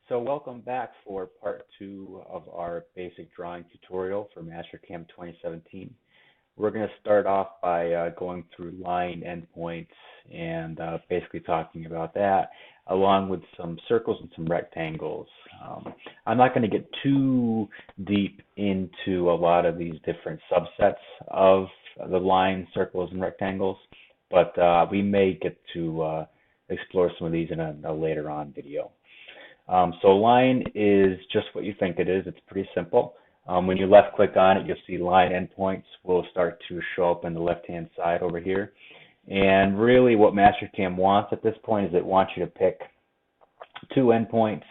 So welcome back for part 2 of our basic drawing tutorial for MasterCAM 2017. We're going to start off by going through line endpoints and basically talking about that, along with some circles and some rectangles. I'm not going to get too deep into a lot of these different subsets of the line, circles, and rectangles, but we may get to explore some of these in a later on video. So line is just what you think it is. It's pretty simple. When you left click on it, you'll see line endpoints will start to show up on the left-hand side over here. And really what MasterCAM wants at this point is it wants you to pick 2 endpoints,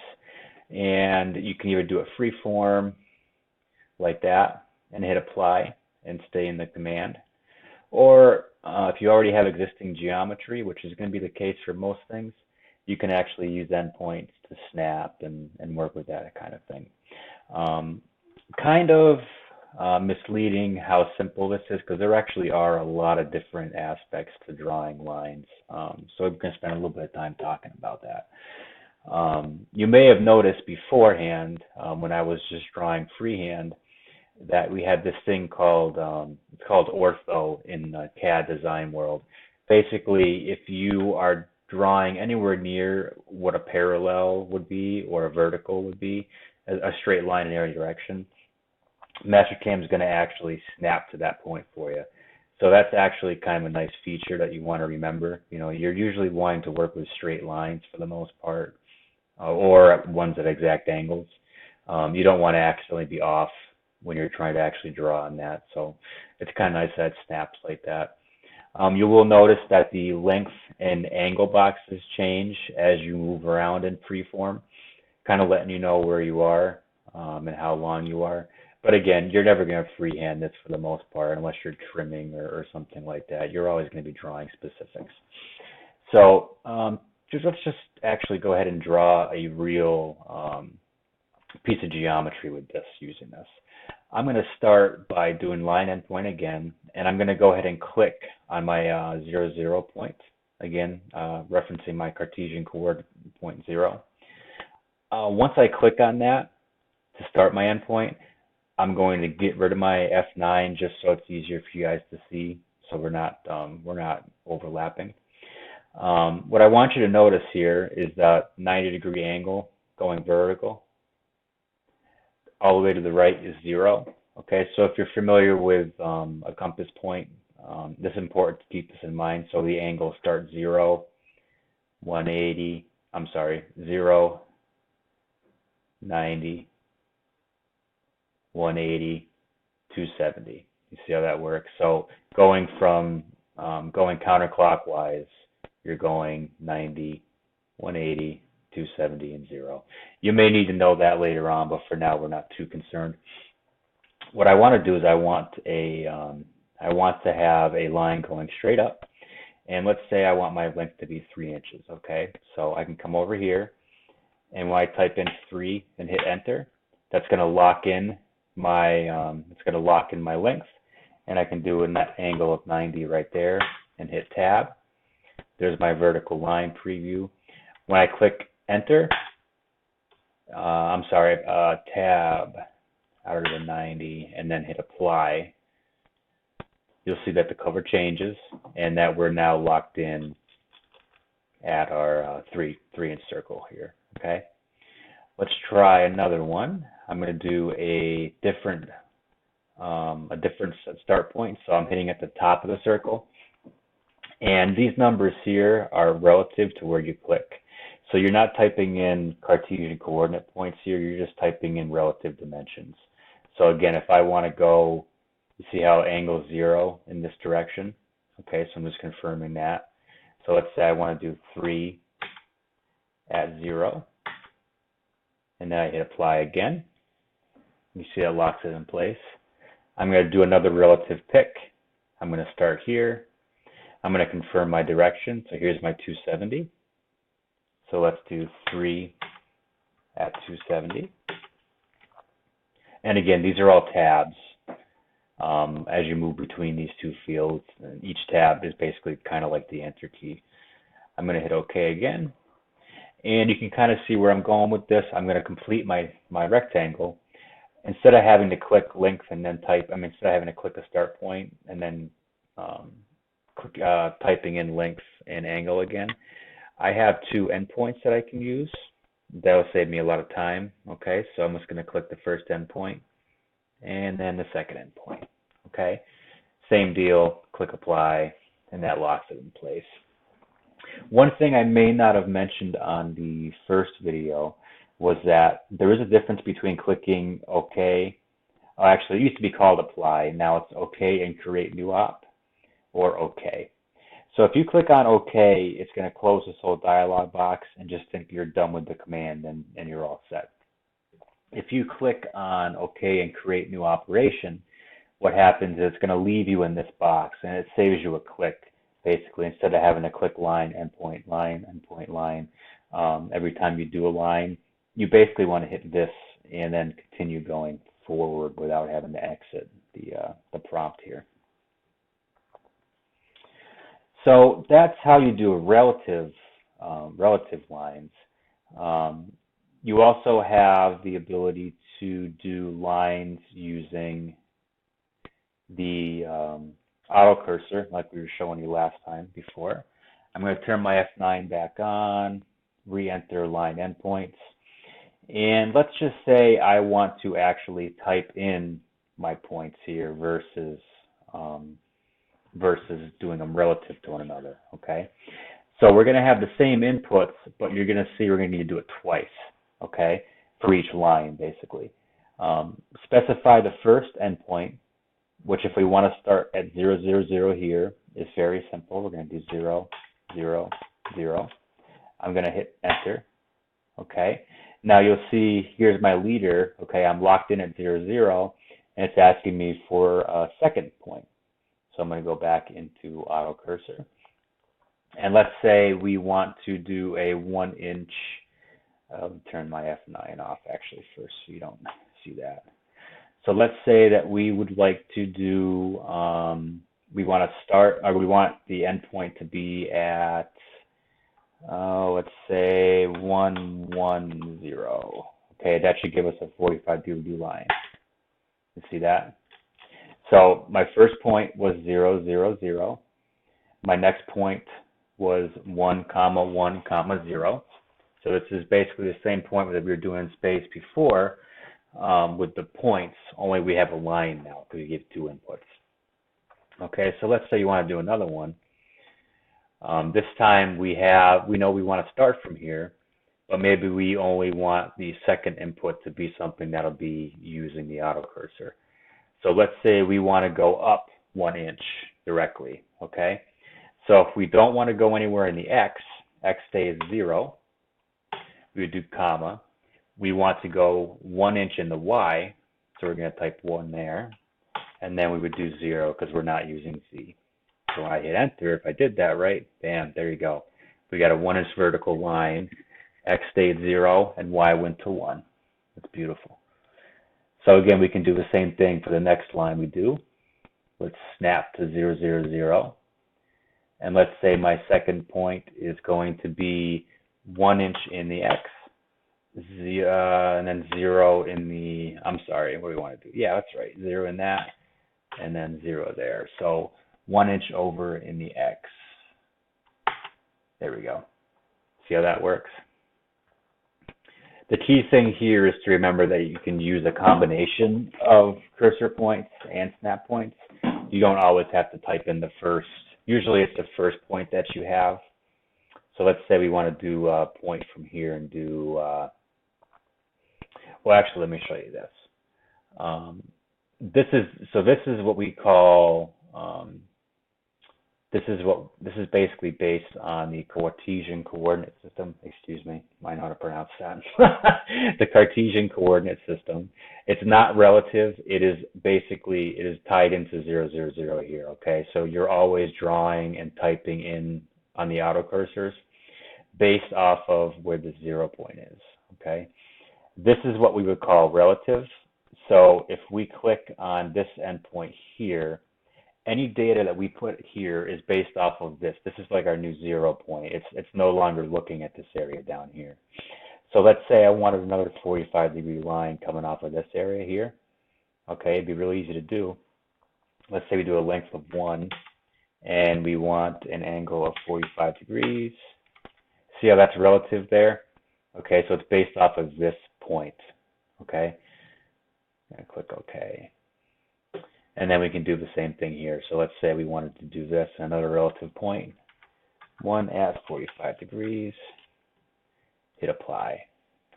and you can either do it free form like that and hit apply and stay in the command. Or if you already have existing geometry, which is going to be the case for most things, you can actually use endpoints to snap and work with that kind of thing. Kind of misleading how simple this is, because there actually are a lot of different aspects to drawing lines. So I'm going to spend a little bit of time talking about that. You may have noticed beforehand, when I was just drawing freehand, that we had this thing called, it's called ortho in the CAD design world. Basically, if you are drawing anywhere near what a parallel would be or a vertical would be, a straight line in every direction, MasterCAM is going to actually snap to that point for you. So that's actually kind of a nice feature that you want to remember. You know, you're usually wanting to work with straight lines for the most part, or ones at exact angles. You don't want to accidentally be off when you're trying to actually draw on that. So it's kind of nice that it snaps like that. You will notice that the length and angle boxes change as you move around in freeform, kind of letting you know where you are and how long you are. But again, you're never going to freehand this for the most part unless you're trimming or something like that. You're always going to be drawing specifics. So let's just actually go ahead and draw a real piece of geometry with this, using this. I'm going to start by doing line endpoint again, and I'm going to go ahead and click on my 0, 0 point, again, referencing my Cartesian coordinate point 0. Once I click on that to start my endpoint, I'm going to get rid of my F9 just so it's easier for you guys to see, so we're not overlapping. What I want you to notice here is that 90-degree angle going vertical. All the way to the right is 0. Okay, so if you're familiar with a compass point, this is important to keep this in mind. So the angles start 0, 180, 0, 90, 180, 270. You see how that works? So going from going counterclockwise, you're going 90, 180, 270, and 0. You may need to know that later on, but for now we're not too concerned. What I want to do is I want to have a line going straight up, and let's say I want my length to be 3 inches. Okay, so I can come over here, and when I type in 3 and hit enter, that's going to lock in my length, and I can do an angle of 90 right there and hit tab. There's my vertical line preview. When I click enter, tab out of the 90 and then hit apply, you'll see that the cover changes and that we're now locked in at our 3-inch circle here. Okay, let's try another one. I'm going to do a different start point, so I'm hitting at the top of the circle, and these numbers here are relative to where you click. So you're not typing in Cartesian coordinate points here, you're just typing in relative dimensions. So again, if I want to go, you see how angle 0 in this direction? Okay, so I'm just confirming that. So let's say I want to do 3 at 0, and then I hit apply again. You see that locks it in place. I'm going to do another relative pick. I'm going to start here. I'm going to confirm my direction. So here's my 270. So let's do 3 at 270. And again, these are all tabs as you move between these two fields. And each tab is basically kind of like the enter key. I'm going to hit OK again. And you can kind of see where I'm going with this. I'm going to complete my rectangle. Instead of having to click length and then type, instead of having to click a start point and then typing in length and angle again, I have two endpoints that I can use. That'll save me a lot of time. Okay, so I'm just going to click the first endpoint and then the second endpoint. Okay, same deal, click apply, and that locks it in place. One thing I may not have mentioned on the first video was that there is a difference between clicking OK. Actually, it used to be called apply. Now it's OK and create new op, or OK. So if you click on OK, it's going to close this whole dialog box and just think you're done with the command and you're all set. If you click on OK and create new operation, what happens is it's going to leave you in this box and it saves you a click. Basically, instead of having to click line, endpoint, line, every time you do a line, you basically want to hit this and then continue going forward without having to exit the prompt here. So that's how you do a relative lines. You also have the ability to do lines using the auto cursor, like we were showing you last time before. I'm going to turn my F9 back on, re-enter line endpoints, and let's just say I want to actually type in my points here versus doing them relative to one another. Okay, so we're going to have the same inputs, but you're going to see we're going to need to do it twice. Okay, for each line basically. Specify the first endpoint, which if we want to start at 0, 0, 0 here, is very simple. We're going to do 0, 0, 0. I'm going to hit enter. Okay. Now you'll see here's my leader. Okay, I'm locked in at 0, 0, and it's asking me for a second point. So I'm going to go back into auto cursor. And let's say we want to do a 1 inch. Turn my F9 off actually first so you don't see that. So let's say that we would like to do, we want the endpoint to be at, let's say 1, 1, 0. Okay, that should give us a 45 dB line. You see that? So my first point was 0, 0, 0. My next point was 1, 1, 0. So this is basically the same point that we were doing in space before. With the points, only we have a line now because we give two inputs. Okay, so let's say you want to do another one. This time we know we want to start from here, but maybe we only want the second input to be something that'll be using the auto cursor. So let's say we want to go up 1 inch directly. Okay, so if we don't want to go anywhere in the X stays 0, we would do comma. We want to go 1 inch in the Y, so we're going to type 1 there, and then we would do 0 because we're not using Z. So when I hit enter, if I did that right, bam, there you go. We got a 1 inch vertical line, X stayed 0, and Y went to 1. That's beautiful. So again, we can do the same thing for the next line we do. Let's snap to 0, 0, 0. And let's say my second point is going to be 1 inch in the X. And then 0 in the, I'm sorry, what do we want to do? Yeah, that's right, 0 in that, and then 0 there. So 1 inch over in the X. There we go. See how that works? The key thing here is to remember that you can use a combination of cursor points and snap points. You don't always have to type in the first. Usually it's the first point that you have. So let's say we want to do a point from here and do, well, actually, let me show you this. This is what we call, this is basically based on the Cartesian coordinate system. Excuse me, I know how to pronounce that. The Cartesian coordinate system. It's not relative. It is tied into 0, 0, 0 here. Okay, so you're always drawing and typing in on the auto cursors based off of where the 0 point is. Okay. This is what we would call relative. So if we click on this endpoint here, any data that we put here is based off of this. This is like our new 0 point. It's no longer looking at this area down here. So let's say I wanted another 45-degree line coming off of this area here. Okay, it'd be really easy to do. Let's say we do a length of 1, and we want an angle of 45 degrees. See how that's relative there? Okay, so it's based off of this point. Okay, and click OK. And then we can do the same thing here. So let's say we wanted to do this, another relative point, 1 at 45 degrees, hit apply.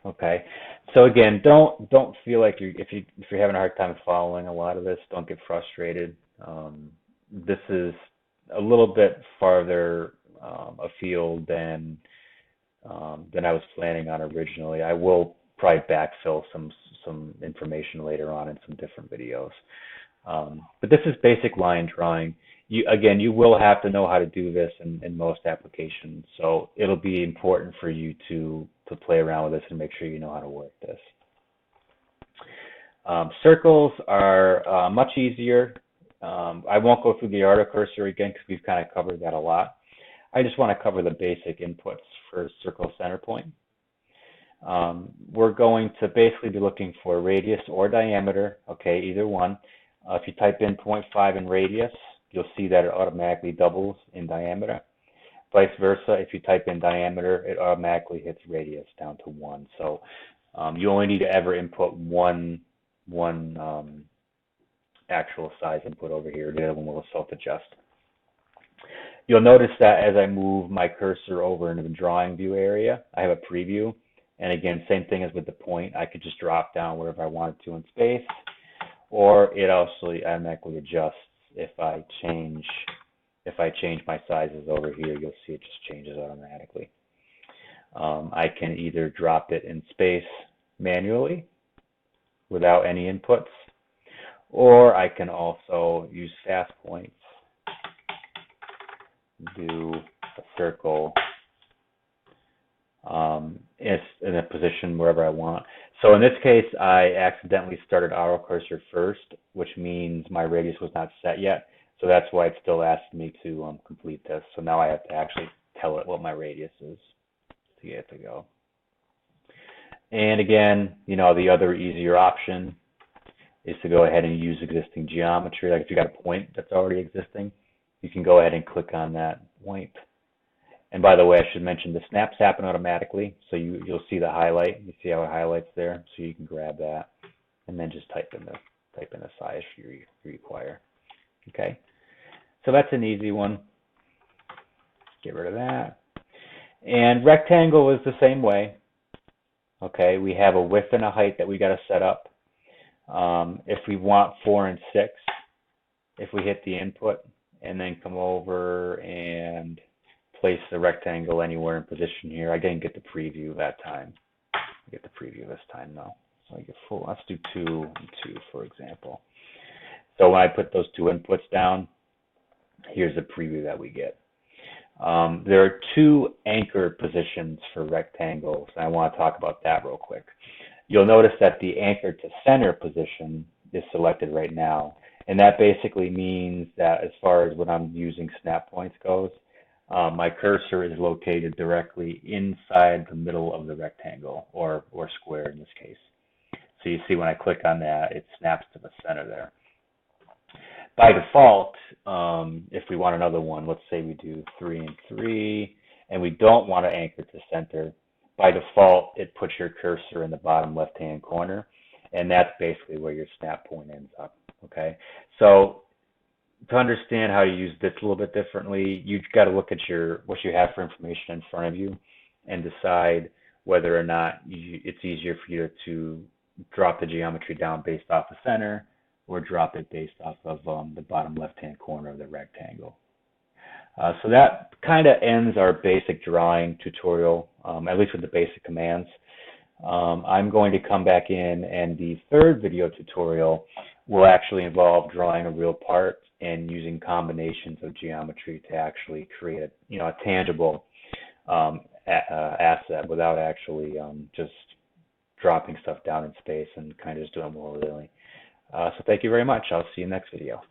Okay, so again, don't feel like if you're having a hard time following a lot of this, don't get frustrated. This is a little bit farther afield than I was planning on originally. I will probably backfill some information later on in some different videos. But this is basic line drawing. You will have to know how to do this in most applications, so it'll be important for you to play around with this and make sure you know how to work this. Circles are much easier. I won't go through the arrow cursor again because we've kind of covered that a lot. I just want to cover the basic inputs for circle center point. We're going to basically be looking for radius or diameter, okay, either one. If you type in 0.5 in radius, you'll see that it automatically doubles in diameter. Vice versa, if you type in diameter, it automatically hits radius down to 1. So you only need to ever input one actual size input over here. The other one will self-adjust. You'll notice that as I move my cursor over into the drawing view area, I have a preview. And again, same thing as with the point. I could just drop down wherever I wanted to in space, or it also automatically adjusts if I change my sizes over here. You'll see it just changes automatically. I can either drop it in space manually without any inputs, or I can also use fast points, do a circle it's in a position wherever I want. So in this case, I accidentally started arrow cursor first, which means my radius was not set yet. So that's why it still asked me to complete this. So now I have to actually tell it what my radius is to get it to go. And again, you know, the other easier option is to go ahead and use existing geometry. Like if you got a point that's already existing, you can go ahead and click on that point. And by the way, I should mention the snaps happen automatically, so you'll see the highlight. You see how it highlights there, so you can grab that and then just type in the size you require. Okay, so that's an easy one. Get rid of that. And rectangle is the same way. Okay, we have a width and a height that we got to set up. If we want 4 and 6, if we hit the input and then come over and place the rectangle anywhere in position here. I didn't get the preview that time. I get the preview this time though. So I get full. Let's do 2 and 2, for example. So when I put those 2 inputs down, here's the preview that we get. There are 2 anchor positions for rectangles, and I want to talk about that real quick. You'll notice that the anchor to center position is selected right now, and that basically means that as far as when I'm using snap points goes, my cursor is located directly inside the middle of the rectangle, or square in this case. So you see when I click on that, it snaps to the center there. By default, if we want another one, let's say we do 3 and 3, and we don't want to anchor to center, by default, it puts your cursor in the bottom left-hand corner, and that's basically where your snap point ends up, okay? So to understand how to use this a little bit differently, you've got to look at what you have for information in front of you and decide whether or not it's easier for you to drop the geometry down based off the center or drop it based off of the bottom left-hand corner of the rectangle. So that kind of ends our basic drawing tutorial, at least with the basic commands. I'm going to come back in, and the third video tutorial will actually involve drawing a real part and using combinations of geometry to actually create a tangible asset without actually just dropping stuff down in space and kind of just doing more really. So thank you very much. I'll see you next video.